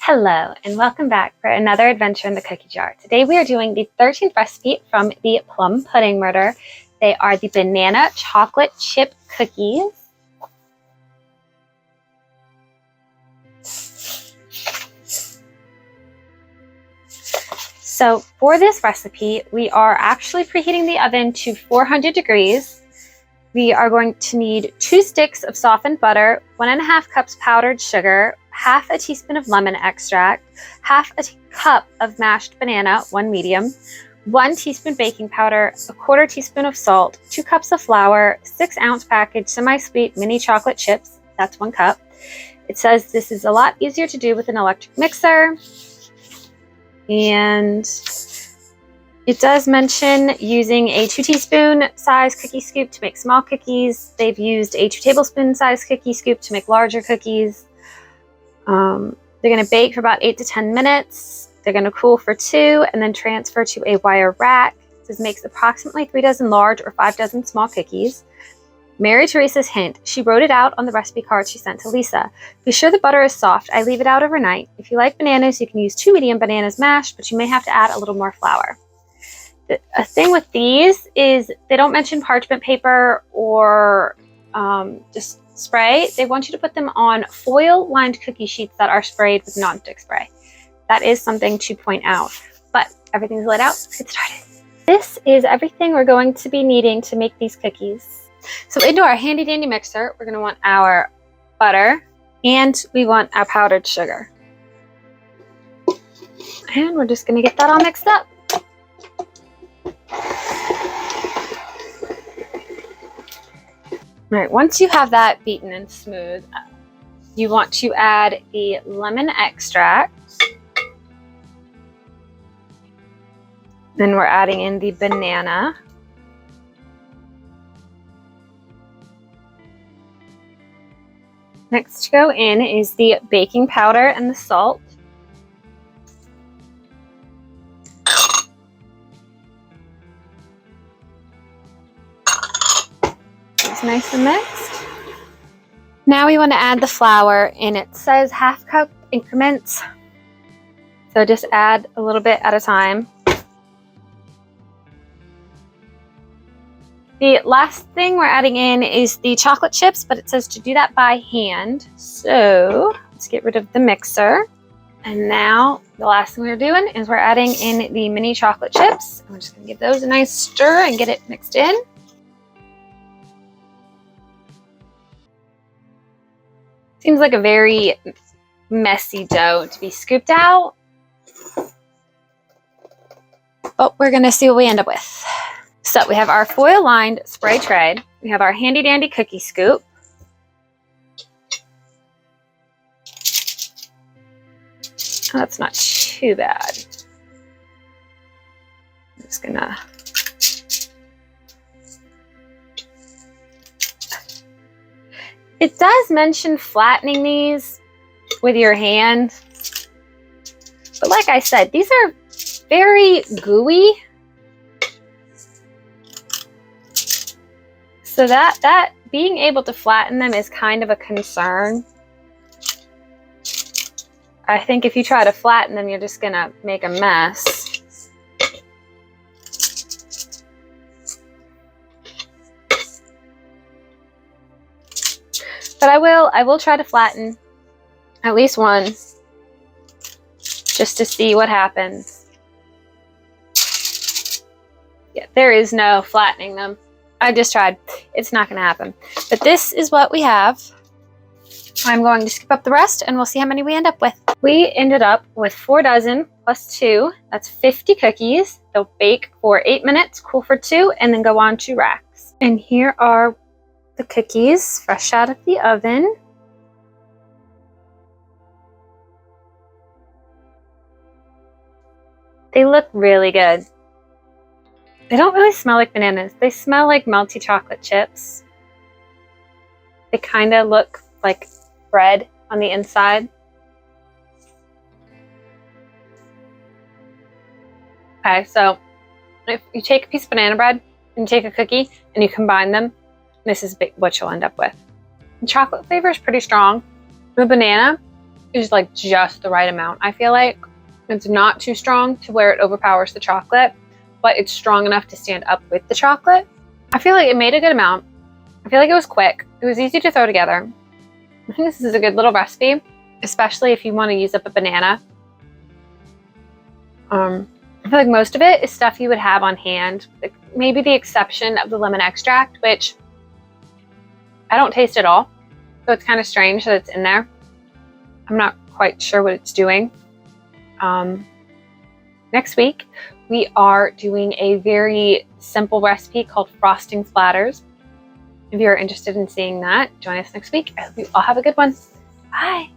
Hello and welcome back for another adventure in the cookie jar. Today we are doing the 13th recipe from the Plum Pudding Murder. They are the banana chocolate chip cookies. So for this recipe, we are actually preheating the oven to 400 degrees. We are going to need 2 sticks of softened butter, 1.5 cups powdered sugar, half a teaspoon of lemon extract, half a cup of mashed banana, 1 medium, 1 teaspoon baking powder, 1/4 teaspoon of salt, 2 cups of flour, 6-ounce package semi-sweet mini chocolate chips, that's 1 cup. It says this is a lot easier to do with an electric mixer. And it does mention using a 2 teaspoon size cookie scoop to make small cookies. They've used a 2 tablespoon size cookie scoop to make larger cookies. They're going to bake for about 8 to 10 minutes. They're going to cool for 2 and then transfer to a wire rack. This makes approximately 3 dozen large or 5 dozen small cookies. Mary Teresa's hint. She wrote it out on the recipe card she sent to Lisa. Be sure the butter is soft. I leave it out overnight. If you like bananas, you can use 2 medium bananas mashed, but you may have to add a little more flour. A thing with these is they don't mention parchment paper or just spray. They want you to put them on foil-lined cookie sheets that are sprayed with nonstick spray. That is something to point out. But everything's laid out. Let's get started. This is everything we're going to be needing to make these cookies. So into our handy-dandy mixer, we're going to want our butter and we want our powdered sugar. And we're just going to get that all mixed up. All right, once you have that beaten and smooth, you want to add the lemon extract. Then we're adding in the banana. Next to go in is the baking powder and the salt. It's nice and mixed. Now we want to add the flour, and it says 1/2 cup increments. So just add a little bit at a time. The last thing we're adding in is the chocolate chips, but it says to do that by hand. So let's get rid of the mixer. And now the last thing we're doing is we're adding in the mini chocolate chips. We're just gonna give those a nice stir and get it mixed in. Seems like a very messy dough to be scooped out. But we're gonna see what we end up with. So we have our foil-lined spray tray. We have our handy-dandy cookie scoop. Oh, that's not too bad. I'm just gonna... It does mention flattening these with your hand. But like I said, these are very gooey. So that being able to flatten them is kind of a concern. I think if you try to flatten them, you're just gonna make a mess. But I will try to flatten at least one just to see what happens. Yeah, there is no flattening them. I just tried. It's not going to happen. But this is what we have. I'm going to skip up the rest and we'll see how many we end up with. We ended up with 4 dozen plus 2. That's 50 cookies. They'll bake for 8 minutes, cool for 2, and then go on to racks. And here are the cookies fresh out of the oven. They look really good. They don't really smell like bananas. They smell like melty chocolate chips. They kind of look like bread on the inside. Okay, so if you take a piece of banana bread and take a cookie and you combine them, this is what you'll end up with. The chocolate flavor is pretty strong. The banana is like just the right amount. I feel like it's not too strong to where it overpowers the chocolate, but it's strong enough to stand up with the chocolate. I feel like it made a good amount. I feel like it was quick. It was easy to throw together. I think this is a good little recipe, especially if you want to use up a banana. I feel like most of it is stuff you would have on hand, like maybe the exception of the lemon extract, which I don't taste at all. So it's kind of strange that it's in there. I'm not quite sure what it's doing. Next week, we are doing a very simple recipe called frosting splatters. If you're interested in seeing that, join us next week. I hope you all have a good one. Bye.